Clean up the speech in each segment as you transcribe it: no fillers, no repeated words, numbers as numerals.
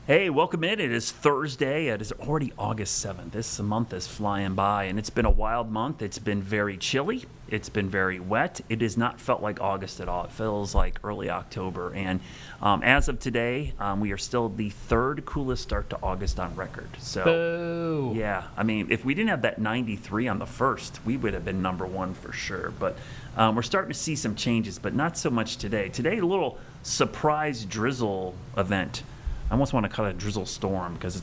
Hey, welcome in. It is Thursday. It is already August 7th. This month is flying by, and it's been a wild month. It's been very chilly. It's been very wet. It has not felt like August at all. It feels like early October. And as of today, we are still the third coolest start to August on record. So, Boo. yeah, I mean, if we didn't have that 93 on the first, we would have been number one for sure. But we're starting to see some changes, but not so much today. Today, a little surprise drizzle event. I almost want to call it a drizzle storm because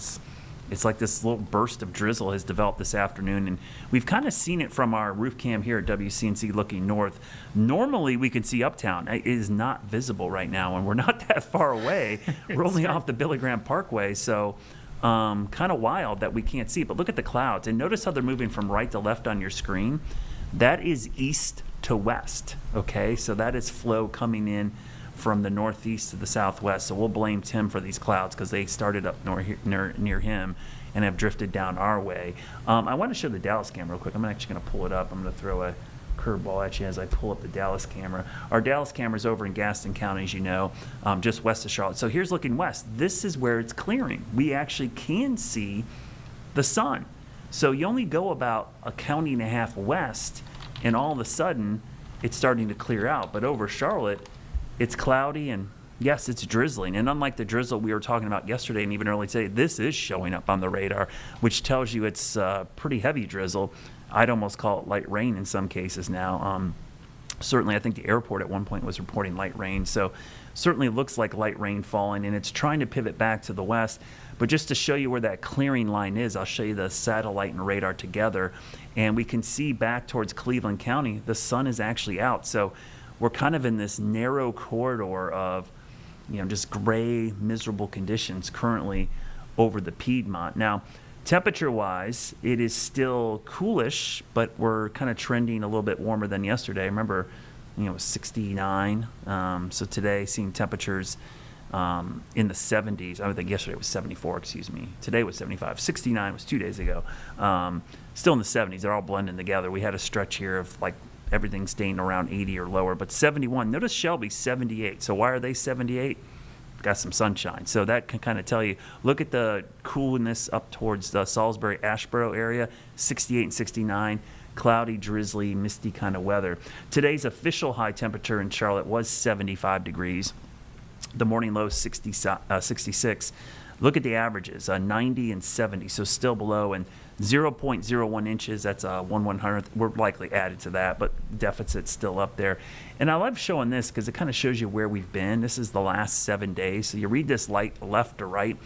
it's like this little burst of drizzle has developed this afternoon, and we've kind of seen it from our roof cam here at WCNC looking north. Normally, we can see uptown. It is not visible right now, and we're not that far away. We're only off the Billy Graham Parkway, so kind of wild that we can't see. But look at the clouds, and notice how they're moving from right to left on your screen. That is east to west, okay? So that is flow coming in from the northeast to the southwest. So we'll blame Tim for these clouds because they started up near him and have drifted down our way. I want to show the Dallas camera real quick. I'm actually going to pull it up. I'm going to throw a curveball at you as I pull up the Dallas camera. Our Dallas camera is over in Gaston County, as you know, just west of Charlotte. So here's looking west. This is where it's clearing. We actually can see the sun. So you only go about a county and a half west, and all of a sudden, it's starting to clear out. But over Charlotte, it's cloudy, and yes, it's drizzling. And unlike the drizzle we were talking about yesterday and even early today, this is showing up on the radar, which tells you it's pretty heavy drizzle. I'd almost call it light rain in some cases now. Certainly, I think the airport at one point was reporting light rain. So certainly looks like light rain falling, and it's trying to pivot back to the west. But just to show you where that clearing line is, I'll show you the satellite and radar together. And we can see back towards Cleveland County, the sun is actually out. So we're kind of in this narrow corridor of, just gray, miserable conditions currently over the Piedmont. Now, temperature-wise, it is still coolish, but we're kind of trending a little bit warmer than yesterday. Remember, it was 69. So today, seeing temperatures in the 70s. I think yesterday was 74, excuse me. Today was 75. 69 was 2 days ago. Still in the 70s. They're all blending together. We had a stretch here of like everything staying around 80 or lower, but 71. Notice Shelby, 78. So why are they 78? Got some sunshine. So that can kind of tell you, look at the coolness up towards the Salisbury, Asheboro area, 68 and 69. Cloudy, drizzly, misty kind of weather. Today's official high temperature in Charlotte was 75 degrees. The morning low 66. Look at the averages, 90 and 70, so still below, and 0.01 inches, that's 1/100th. We're likely added to that, but deficit's still up there. And I love showing this because it kind of shows you where we've been. This is the last 7 days. So you read this light left to right.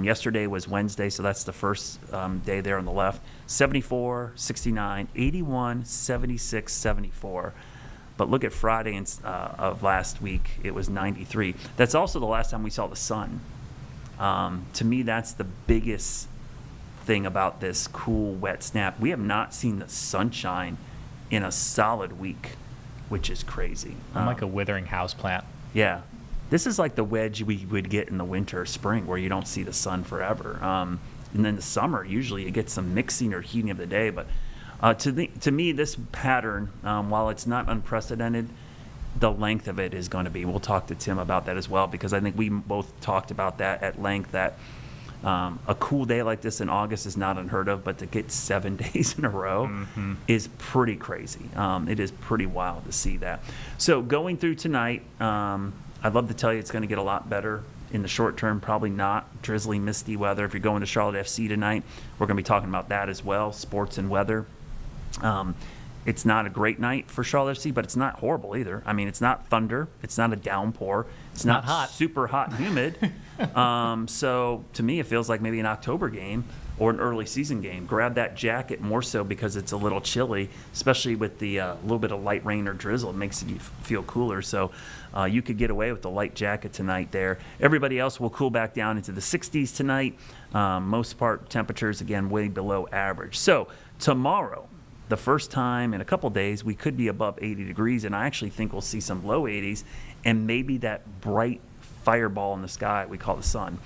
Yesterday was Wednesday, so that's the first day there on the left. 74, 69, 81, 76, 74. But look at Friday of last week. It was 93. That's also the last time we saw the sun. To me, that's the biggest thing about this cool, wet snap. We have not seen the sunshine in a solid week, which is crazy. I'm like a withering houseplant. Yeah. This is like the wedge we would get in the winter or spring where you don't see the sun forever. And then the summer, usually you get some mixing or heating of the day. But to me, this pattern, while it's not unprecedented, the length of it is going to be. We'll talk to Tim about that as well, because I think we both talked about that at length, that a cool day like this in August is not unheard of, but to get 7 days in a row is pretty crazy. It is pretty wild to see that. So going through tonight, I'd love to tell you it's going to get a lot better in the short term. Probably not. Drizzly, misty weather. If you're going to Charlotte FC tonight, we're going to be talking about that as well, sports and weather. It's not a great night for Charlotte FC, but it's not horrible either. I mean, it's not thunder. It's not a downpour. It's not hot. Super hot and humid. So to me, it feels like maybe an October game or an early season game. Grab that jacket more so because it's a little chilly, especially with the little bit of light rain or drizzle. It makes you feel cooler. So you could get away with the light jacket tonight there. Everybody else will cool back down into the 60s tonight. Most part, temperatures, again, way below average. So tomorrow, the first time in a couple days, we could be above 80 degrees, and I actually think we'll see some low 80s and maybe that bright fireball in the sky we call the sun,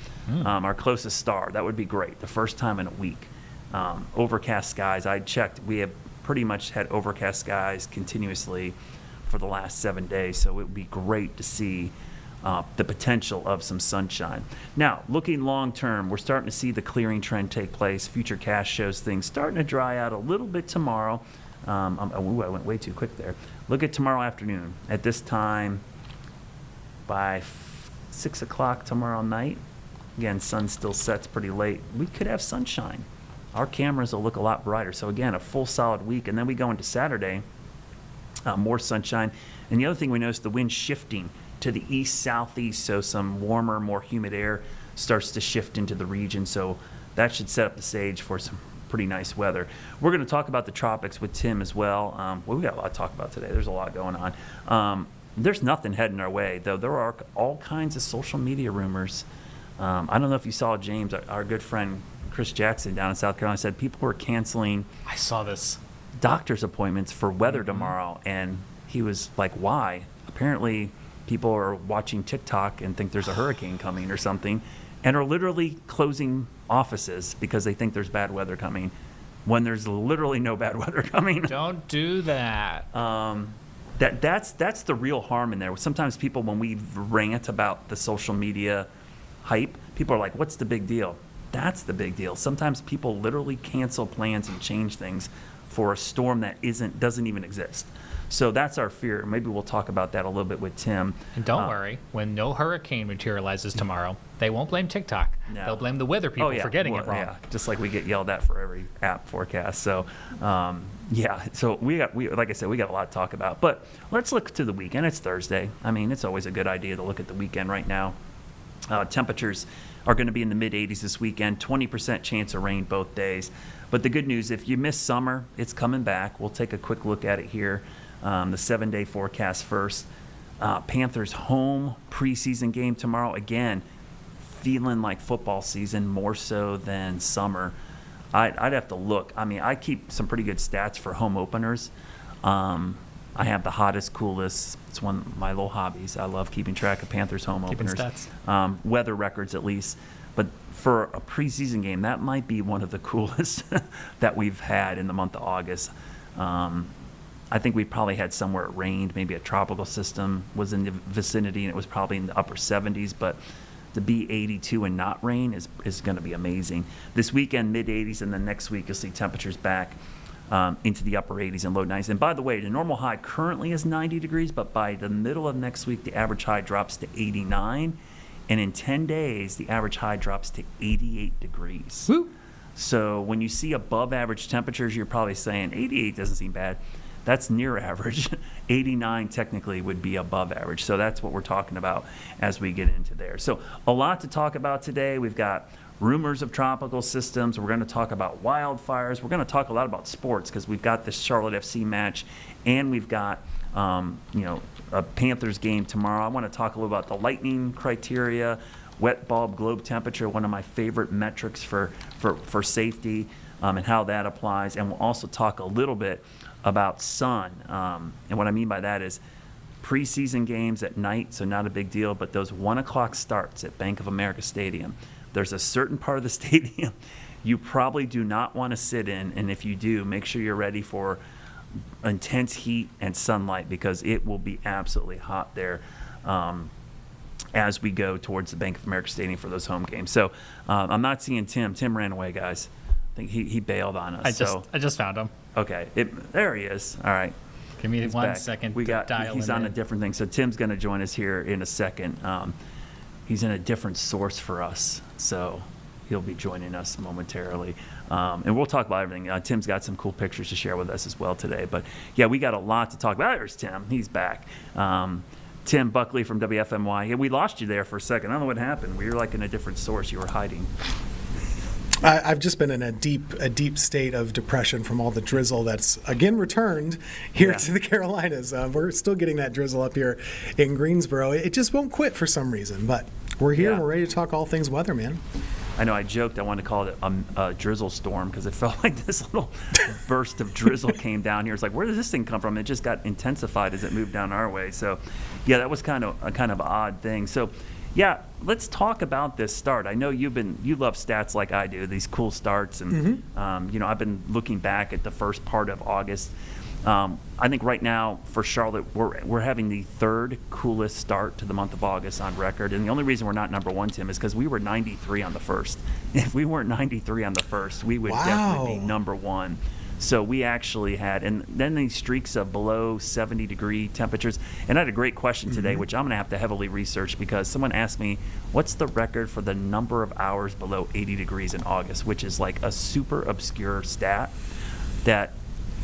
our closest star. That would be great. The first time in a week. Overcast skies. I checked. We have pretty much had overcast skies continuously for the last 7 days, so it would be great to see the potential of some sunshine. Now, looking long term, we're starting to see the clearing trend take place. Futurecast shows things starting to dry out a little bit tomorrow. I went way too quick there. Look at tomorrow afternoon. At this time, by 6 o'clock tomorrow night, again, sun still sets pretty late, we could have sunshine. Our cameras will look a lot brighter. So again, a full solid week. And then we go into Saturday, more sunshine. And the other thing we notice, the wind shifting to the east-southeast, so some warmer, more humid air starts to shift into the region. So that should set up the stage for some pretty nice weather. We're going to talk about the tropics with Tim as well. We got a lot to talk about today. There's a lot going on. There's nothing heading our way, though. There are all kinds of social media rumors. I don't know if you saw James, our good friend Chris Jackson down in South Carolina, said people were canceling I saw this. doctor's appointments for weather tomorrow. And he was like, why? Apparently, people are watching TikTok and think there's a hurricane coming or something and are literally closing offices because they think there's bad weather coming when there's literally no bad weather coming. Don't do that. That's the real harm in there. Sometimes people, when we rant about the social media hype, people are like, what's the big deal? That's the big deal. Sometimes people literally cancel plans and change things for a storm that doesn't even exist. So that's our fear. Maybe we'll talk about that a little bit with Tim. And don't worry, when no hurricane materializes tomorrow, they won't blame TikTok. No. They'll blame the weather people for getting it wrong. Yeah, just like we get yelled at for every app forecast. So, so like I said, we got a lot to talk about. But let's look to the weekend. It's Thursday. I mean, it's always a good idea to look at the weekend right now. Temperatures are going to be in the mid-80s this weekend, 20% chance of rain both days. But the good news, if you miss summer, it's coming back. We'll take a quick look at it here. The 7-day forecast first. Panthers home preseason game tomorrow. Again, feeling like football season more so than summer. I'd have to look. I mean, I keep some pretty good stats for home openers. I have the hottest, coolest. It's one of my little hobbies. I love keeping track of Panthers home openers. Stats. Weather records at least. But for a preseason game, that might be one of the coolest that we've had in the month of August. I think we probably had somewhere it rained. Maybe a tropical system was in the vicinity, and it was probably in the upper 70s. But to be 82 and not rain is going to be amazing. This weekend, mid-80s, and then next week you'll see temperatures back into the upper 80s and low 90s. And by the way, the normal high currently is 90 degrees, but by the middle of next week, the average high drops to 89. And in 10 days, the average high drops to 88 degrees. Woo. So when you see above average temperatures, you're probably saying 88 doesn't seem bad. That's near average. 89 technically would be above average. So that's what we're talking about as we get into there. So a lot to talk about today. We've got rumors of tropical systems. We're going to talk about wildfires. We're going to talk a lot about sports because we've got this Charlotte FC match, and we've got a Panthers game tomorrow. I want to talk a little about the lightning criteria, wet bulb globe temperature, one of my favorite metrics for safety, and how that applies. And we'll also talk a little bit about sun. And what I mean by that is preseason games at night, so not a big deal, but those 1 o'clock starts at Bank of America Stadium. There's a certain part of the stadium you probably do not want to sit in, and if you do, make sure you're ready for intense heat and sunlight because it will be absolutely hot there as we go towards the Bank of America Stadium for those home games. So I'm not seeing Tim. Tim ran away, guys. I think he bailed on us. I just found him. Okay, there he is. All right. Give me He's one back. second We to got. dial He's him on in. a different thing. So Tim's going to join us here in a second. He's in a different source for us, so he'll be joining us momentarily. And we'll talk about everything. Tim's got some cool pictures to share with us as well today. But yeah, we got a lot to talk about. There's Tim. He's back. Tim Buckley from WFMY. Yeah, we lost you there for a second. I don't know what happened. We were like in a different source. You were hiding. I've just been in a deep state of depression from all the drizzle that's again returned here to the Carolinas. We're still getting that drizzle up here in Greensboro. It just won't quit for some reason, but we're here and we're ready to talk all things weather, man. I know I joked I wanted to call it a drizzle storm because it felt like this little burst of drizzle came down here. It's like, where does this thing come from? It just got intensified as it moved down our way. So, yeah, that was kind of an odd thing. So, yeah, let's talk about this start. I know you love stats like I do, these cool starts, and I've been looking back at the first part of August, I think right now for Charlotte, we're having the third coolest start to the month of August on record. And the only reason we're not number one, Tim, is because we were 93 on the first. If we weren't 93 on the first, we would definitely be number one. So we actually had, and then these streaks of below 70-degree temperatures. And I had a great question today, which I'm going to have to heavily research, because someone asked me, what's the record for the number of hours below 80 degrees in August, which is like a super obscure stat that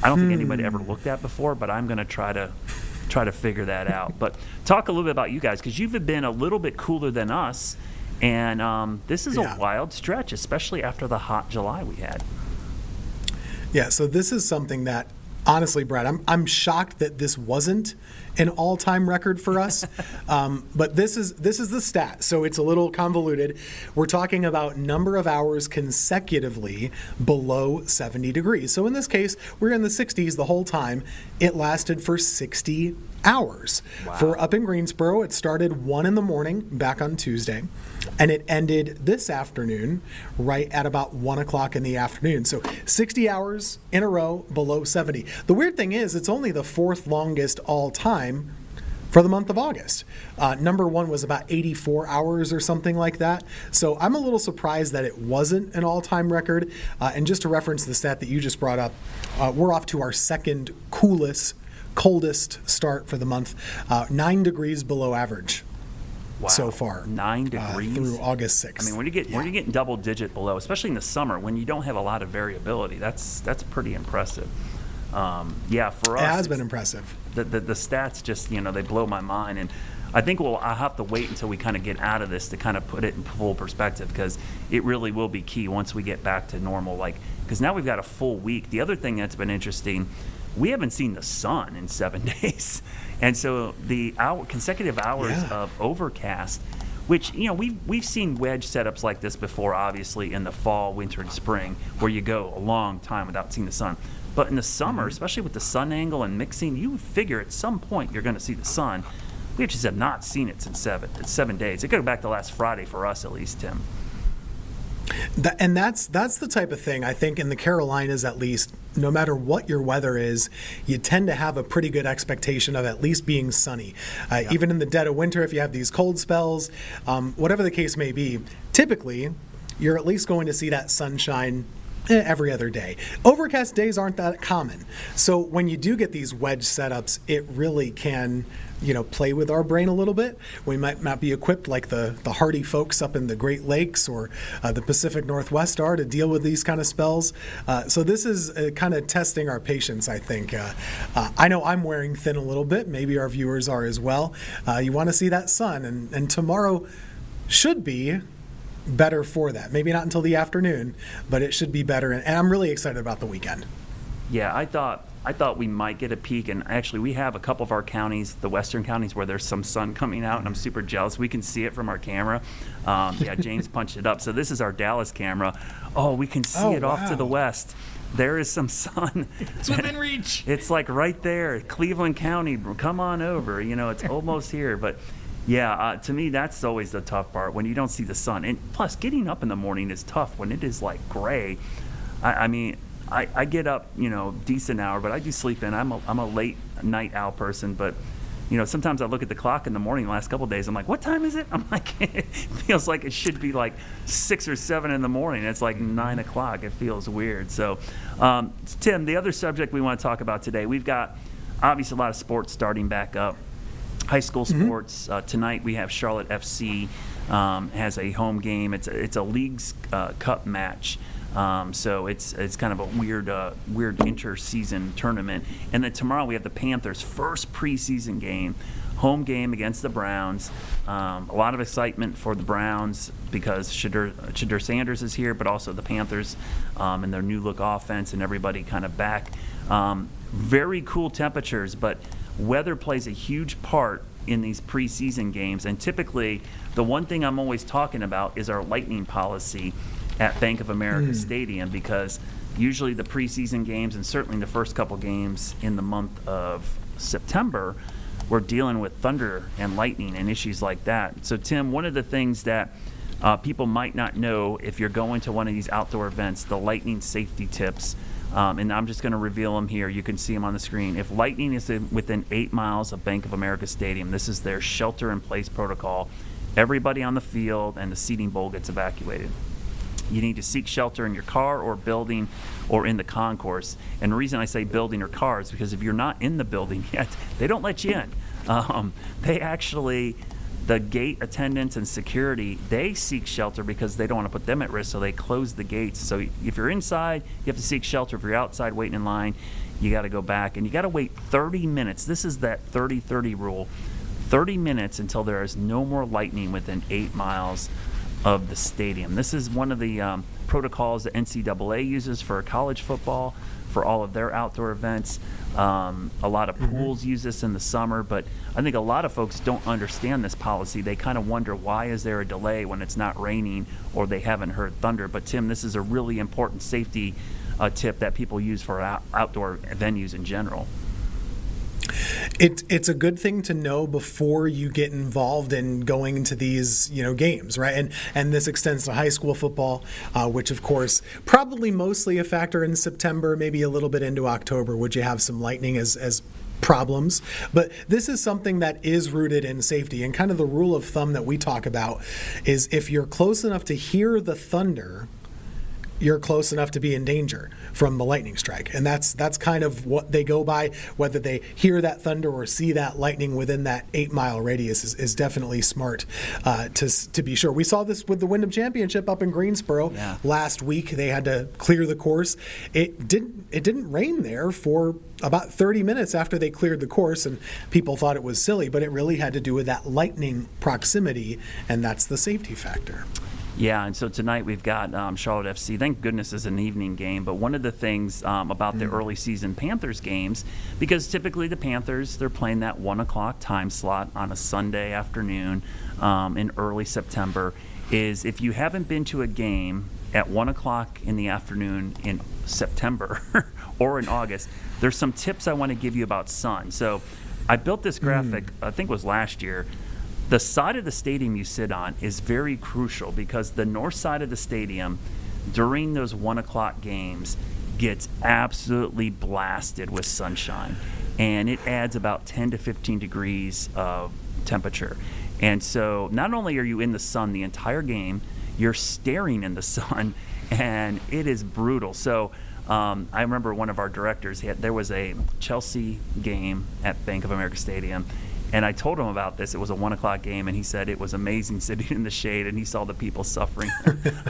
I don't think anybody ever looked at before, but I'm going to try to figure that out. But talk a little bit about you guys, because you've been a little bit cooler than us, and this is a wild stretch, especially after the hot July we had. Yeah, so this is something that, honestly, Brad, I'm shocked that this wasn't an all-time record for us. But this is the stat, so it's a little convoluted. We're talking about number of hours consecutively below 70 degrees. So in this case, we're in the 60s the whole time. It lasted for 60 hours. Wow. For up in Greensboro, it started 1 in the morning back on Tuesday, and it ended this afternoon right at about 1 o'clock in the afternoon. So 60 hours in a row below 70. The weird thing is, it's only the fourth longest all time for the month of August. Number one was about 84 hours or something like that. So I'm a little surprised that it wasn't an all-time record. And just to reference the stat that you just brought up, we're off to our second coldest start for the month, 9 degrees below average. Wow. So far, 9 degrees through August 6th. I mean, when you're getting double digit below, especially in the summer when you don't have a lot of variability, that's pretty impressive. For us, it has been impressive. The stats just, they blow my mind, and I think I'll have to wait until we kind of get out of this to kind of put it in full perspective, because it really will be key once we get back to normal. Because now we've got a full week. The other thing that's been interesting, we haven't seen the sun in 7 days. And so the consecutive hours of overcast, which, we've seen wedge setups like this before, obviously, in the fall, winter, and spring, where you go a long time without seeing the sun. But in the summer, especially with the sun angle and mixing, you figure at some point you're going to see the sun. We just have not seen it since 7 days. It goes back to last Friday for us, at least, Tim. And that's the type of thing, I think, in the Carolinas at least, no matter what your weather is, you tend to have a pretty good expectation of at least being sunny. Even in the dead of winter, if you have these cold spells, whatever the case may be, typically you're at least going to see that sunshine every other day. Overcast days aren't that common. So when you do get these wedge setups, it really can, play with our brain a little bit. We might not be equipped like the hardy folks up in the Great Lakes or the Pacific Northwest are to deal with these kind of spells. So this is kind of testing our patience, I think. I know I'm wearing thin a little bit. Maybe our viewers are as well. You want to see that sun, and tomorrow should be better for that. Maybe not until the afternoon, but it should be better. And I'm really excited about the weekend. Yeah, I thought we might get a peak, and actually we have a couple of our counties, the western counties, where there's some sun coming out, and I'm super jealous. We can see it from our camera. James punched it up. So this is our Dallas camera. Oh, we can see it off to the west. There is some sun. It's within reach. It's like right there, Cleveland County. Come on over. It's almost here, but. Yeah, to me, that's always the tough part, when you don't see the sun. And plus, getting up in the morning is tough when it is like gray. I get up, decent hour, but I do sleep in. I'm a late night owl person, but, sometimes I look at the clock in the morning the last couple of days. I'm like, what time is it? I'm like, it feels like it should be like 6 or 7 in the morning. It's like 9 o'clock. It feels weird. So, Tim, the other subject we want to talk about today, we've got obviously a lot of sports starting back up. High school sports. Tonight we have Charlotte FC has a home game. It's a Leagues Cup match. So it's kind of a weird inter-season tournament. And then tomorrow we have the Panthers' first preseason game, home game against the Browns. A lot of excitement for the Browns because Shadur Sanders is here, but also the Panthers and their new look offense and everybody kind of back. Very cool temperatures, but weather plays a huge part in these preseason games, and typically the one thing I'm always talking about is our lightning policy at Bank of America Stadium, because usually the preseason games, and certainly the first couple games in the month of September, we're dealing with thunder and lightning and issues like that. So Tim, one of the things that People might not know, if you're going to one of these outdoor events, the lightning safety tips. And I'm just going to reveal them here. You can see them on the screen. If lightning is within 8 miles of Bank of America Stadium, this is their shelter-in-place protocol. Everybody on the field and the seating bowl gets evacuated. You need to seek shelter in your car or building or in the concourse. And the reason I say building or car is because if you're not in the building yet, they don't let you in. They actually, the gate attendants and security, they seek shelter because they don't want to put them at risk, so they close the gates. So if you're inside, you have to seek shelter. If you're outside waiting in line, you got to go back. And you got to wait 30 minutes. This is that 30-30 rule. 30 minutes until there is no more lightning within 8 miles of the stadium. This is one of the protocols that NCAA uses for college football, for all of their outdoor events. A lot of pools use this in the summer, but I think a lot of folks don't understand this policy. They kind of wonder, why is there a delay when it's not raining or they haven't heard thunder? But Tim, this is a really important safety tip that people use for outdoor venues in general. It's a good thing to know before you get involved in going into these, games, right? And this extends to high school football, which of course probably mostly a factor in September, maybe a little bit into October. Would you have some lightning as problems? But this is something that is rooted in safety, and kind of the rule of thumb that we talk about is if you're close enough to hear the thunder, you're close enough to be in danger from the lightning strike. And that's kind of what they go by. Whether they hear that thunder or see that lightning within that 8-mile radius is definitely smart to be sure. We saw this with the Wyndham Championship up in Greensboro last week. They had to clear the course. It didn't rain there for about 30 minutes after they cleared the course, and people thought it was silly, but it really had to do with that lightning proximity, and that's the safety factor. Yeah, and so tonight we've got Charlotte FC. Thank goodness it's an evening game. But one of the things about the early season Panthers games, because typically the Panthers, they're playing that 1 o'clock time slot on a Sunday afternoon in early September, is if you haven't been to a game at 1 o'clock in the afternoon in September or in August, there's some tips I want to give you about sun. So I built this graphic, I think it was last year. The side of the stadium you sit on is very crucial because the north side of the stadium during those 1 o'clock games gets absolutely blasted with sunshine, and it adds about 10 to 15 degrees of temperature. And so not only are you in the sun the entire game, you're staring in the sun, and it is brutal. So I remember one of our directors, there was a Chelsea game at Bank of America Stadium, and I told him about this. It was a 1 o'clock game, and he said it was amazing sitting in the shade, and he saw the people suffering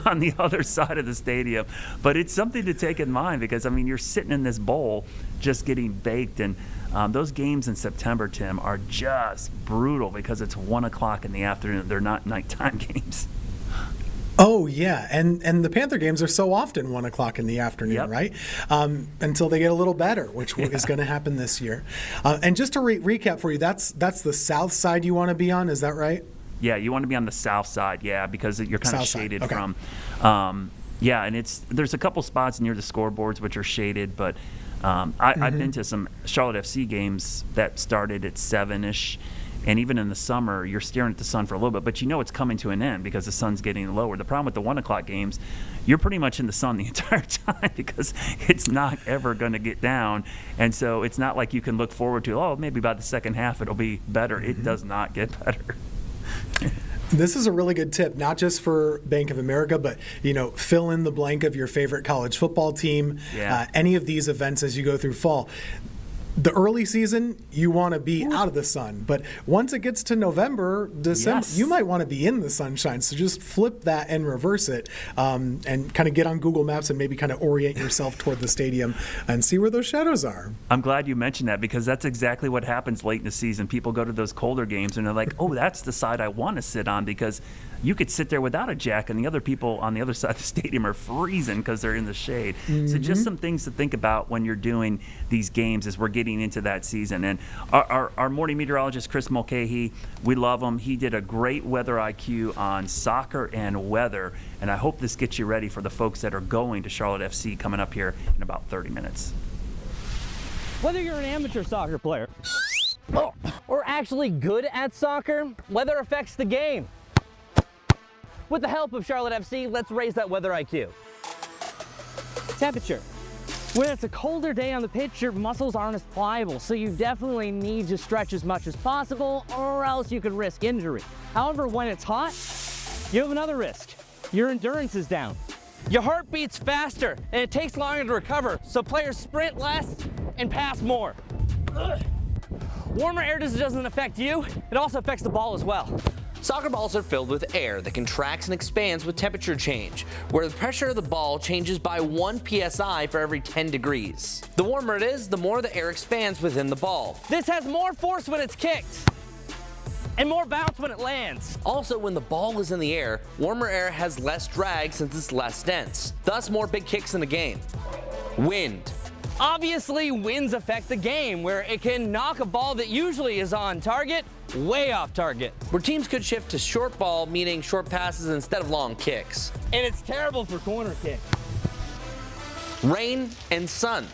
on the other side of the stadium. But it's something to take in mind because, you're sitting in this bowl just getting baked. And those games in September, Tim, are just brutal because it's 1 o'clock in the afternoon. They're not nighttime games. Oh, yeah. And the Panther games are so often 1 o'clock in the afternoon, right? Until they get a little better, which is going to happen this year. And just to recap for you, that's the south side you want to be on. Is that right? Yeah, you want to be on the south side, because you're kind of shaded from. And there's a couple spots near the scoreboards which are shaded, but I've been to some Charlotte FC games that started at 7-ish. And even in the summer, you're staring at the sun for a little bit, but it's coming to an end because the sun's getting lower. The problem with the 1 o'clock games, you're pretty much in the sun the entire time because it's not ever going to get down. And so it's not like you can look forward to, maybe by the second half it'll be better. It does not get better. This is a really good tip, not just for Bank of America, but, fill in the blank of your favorite college football team, any of these events as you go through fall. The early season, you want to be out of the sun. But once it gets to November, December, you might want to be in the sunshine. So just flip that and reverse it and kind of get on Google Maps and maybe kind of orient yourself toward the stadium and see where those shadows are. I'm glad you mentioned that because that's exactly what happens late in the season. People go to those colder games and they're like, that's the side I want to sit on because you could sit there without a jacket and the other people on the other side of the stadium are freezing because they're in the shade. So just some things to think about when you're doing these games as we're getting into that season. And our morning meteorologist, Chris Mulcahy, we love him. He did a great weather IQ on soccer and weather, and I hope this gets you ready for the folks that are going to Charlotte FC coming up here in about 30 minutes. Whether you're an amateur soccer player or actually good at soccer, weather affects the game. With the help of Charlotte FC, let's raise that weather IQ. Temperature. When it's a colder day on the pitch, your muscles aren't as pliable, so you definitely need to stretch as much as possible, or else you could risk injury. However, when it's hot, you have another risk. Your endurance is down. Your heart beats faster, and it takes longer to recover, so players sprint less and pass more. Warmer air doesn't affect you, it also affects the ball as well. Soccer balls are filled with air that contracts and expands with temperature change, where the pressure of the ball changes by 1 psi for every 10 degrees. The warmer it is, the more the air expands within the ball. This has more force when it's kicked, and more bounce when it lands. Also, when the ball is in the air, warmer air has less drag since it's less dense, thus more big kicks in the game. Wind. Obviously, winds affect the game, where it can knock a ball that usually is on target way off target. Where teams could shift to short ball, meaning short passes instead of long kicks. And it's terrible for corner kicks. Rain and sun.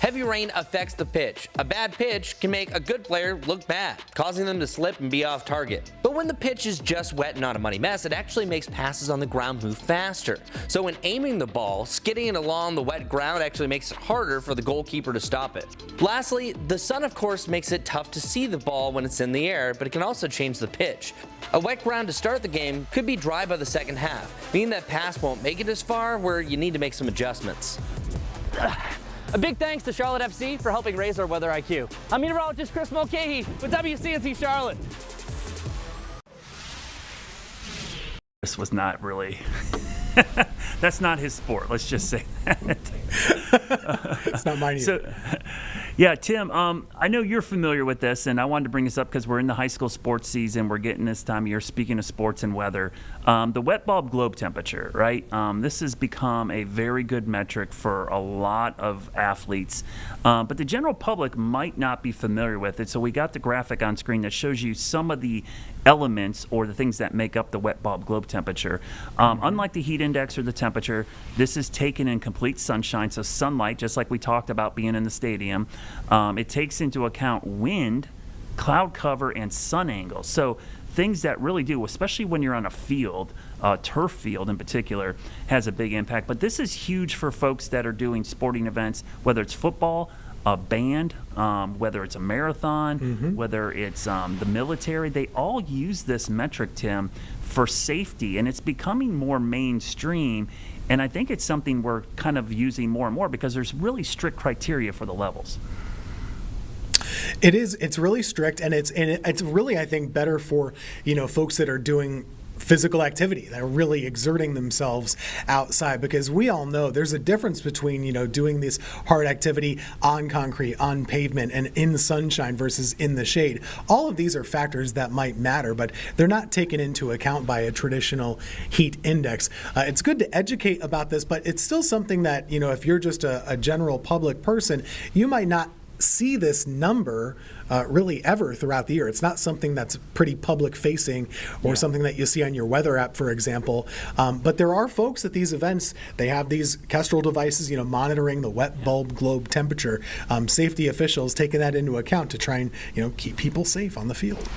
Heavy rain affects the pitch. A bad pitch can make a good player look bad, causing them to slip and be off target. But when the pitch is just wet and not a muddy mess, it actually makes passes on the ground move faster. So when aiming the ball, skidding it along the wet ground actually makes it harder for the goalkeeper to stop it. Lastly, the sun of course makes it tough to see the ball when it's in the air, but it can also change the pitch. A wet ground to start the game could be dry by the second half, meaning that pass won't make it as far, where you need to make some adjustments. A big thanks to Charlotte FC for helping raise our weather IQ. I'm meteorologist Chris Mulcahy with WCNC Charlotte. This was not really, that's not his sport, let's just say that. It's not mine either. So, yeah, Tim, I know you're familiar with this, and I wanted to bring this up because we're in the high school sports season. We're getting this time of year, speaking of sports and weather. The wet bulb globe temperature, right? This has become a very good metric for a lot of athletes, but the general public might not be familiar with it. So we got the graphic on screen that shows you some of the elements or the things that make up the wet bulb globe temperature. Unlike the heat index or the temperature, this is taken in complete sunshine, so sunlight, just like we talked about being in the stadium. It takes into account wind, cloud cover, and sun angles. So things that really do, especially when you're on a field, turf field in particular, has a big impact. But this is huge for folks that are doing sporting events, whether it's football, a band, whether it's a marathon, whether it's the military. They all use this metric, Tim, for safety, and it's becoming more mainstream. And I think it's something we're kind of using more and more because there's really strict criteria for the levels. It is. It's really strict, and it's really, I think, better for folks that are doing physical activity, that are really exerting themselves outside, because we all know there's a difference between doing this hard activity on concrete, on pavement, and in the sunshine versus in the shade. All of these are factors that might matter, but they're not taken into account by a traditional heat index. It's good to educate about this, but it's still something that if you're just a general public person, you might not see this number really ever throughout the year. It's not something that's pretty public facing or something that you see on your weather app, for example. But there are folks at these events, they have these Kestrel devices, monitoring the wet bulb globe temperature. Safety officials taking that into account to try and keep people safe on the field.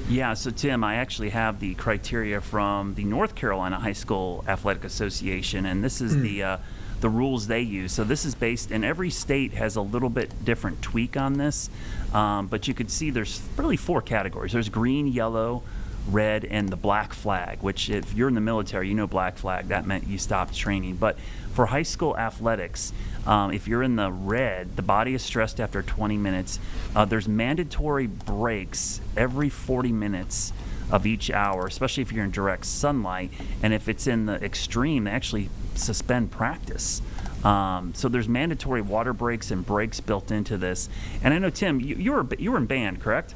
Yeah, so Tim, I actually have the criteria from the North Carolina High School Athletic Association, and this is the rules they use. So this is based, and every state has a little bit different tweak on this, but you could see there's really 4 categories. There's green, yellow, red, and the black flag, which if you're in the military, black flag, that meant you stopped training. But for high school athletics, if you're in the red, the body is stressed after 20 minutes. There's mandatory breaks every 40 minutes of each hour, especially if you're in direct sunlight. And if it's in the extreme, they actually suspend practice. So there's mandatory water breaks and breaks built into this. And I know, Tim, you were in band, correct?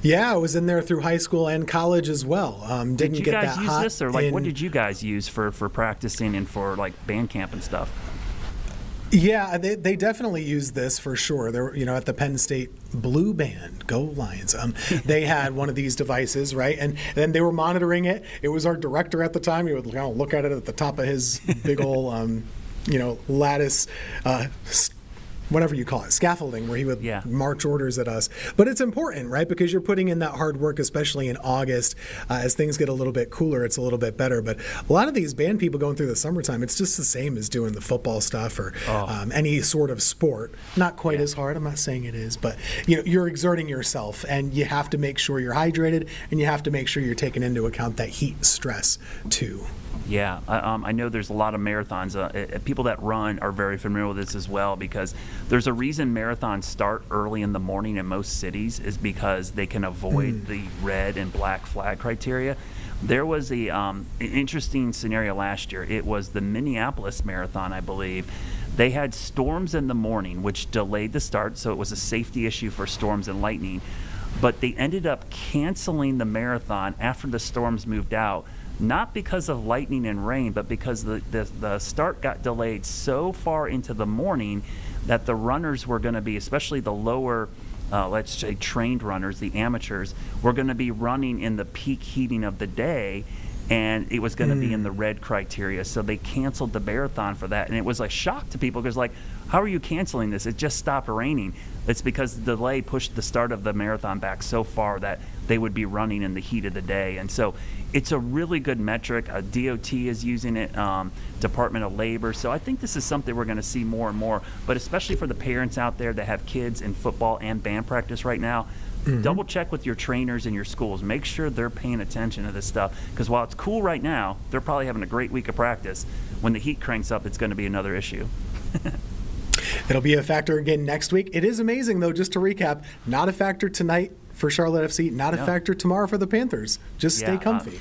Yeah, I was in there through high school and college as well. Did you get guys that use hot this, or what did you guys use for practicing and for band camp and stuff? Yeah, they definitely used this for sure. They're at the Penn State Blue Band, go Lions. They had one of these devices, right? And then they were monitoring it. It was our director at the time. He would look at it at the top of his big old, lattice whatever you call it, scaffolding, where he would Yeah. march orders at us. But it's important, right? Because you're putting in that hard work, especially in August. As things get a little bit cooler, it's a little bit better. But a lot of these band people going through the summertime, it's just the same as doing the football stuff or any sort of sport. Not quite as hard. I'm not saying it is, but you're exerting yourself, and you have to make sure you're hydrated, and you have to make sure you're taking into account that heat stress too. Yeah, I know there's a lot of marathons. People that run are very familiar with this as well, because there's a reason marathons start early in the morning in most cities is because they can avoid the red and black flag criteria. There was an interesting scenario last year. It was the Minneapolis Marathon, I believe. They had storms in the morning, which delayed the start, so it was a safety issue for storms and lightning. But they ended up canceling the marathon after the storms moved out, not because of lightning and rain, but because the start got delayed so far into the morning that the runners were going to be, especially the lower, let's say trained runners, the amateurs, were going to be running in the peak heating of the day, and it was going to be in the red criteria. So they canceled the marathon for that. And it was a shock to people because, like, how are you canceling this? It just stopped raining. It's because the delay pushed the start of the marathon back so far that they would be running in the heat of the day. And so it's a really good metric. DOT is using it, Department of Labor. So I think this is something we're going to see more and more, but especially for the parents out there that have kids in football and band practice right now, double check with your trainers in your schools. Make sure they're paying attention to this stuff, because while it's cool right now, they're probably having a great week of practice. When the heat cranks up, it's going to be another issue. It'll be a factor again next week. It is amazing, though, just to recap, not a factor tonight for Charlotte FC, not a factor tomorrow for the Panthers. Just stay comfy.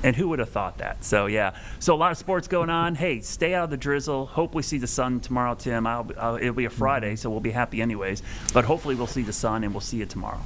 And who would have thought that? So, yeah. So, a lot of sports going on. Hey, stay out of the drizzle. Hope we see the sun tomorrow, Tim. It'll be a Friday, so we'll be happy anyways. But hopefully we'll see the sun, and we'll see you tomorrow.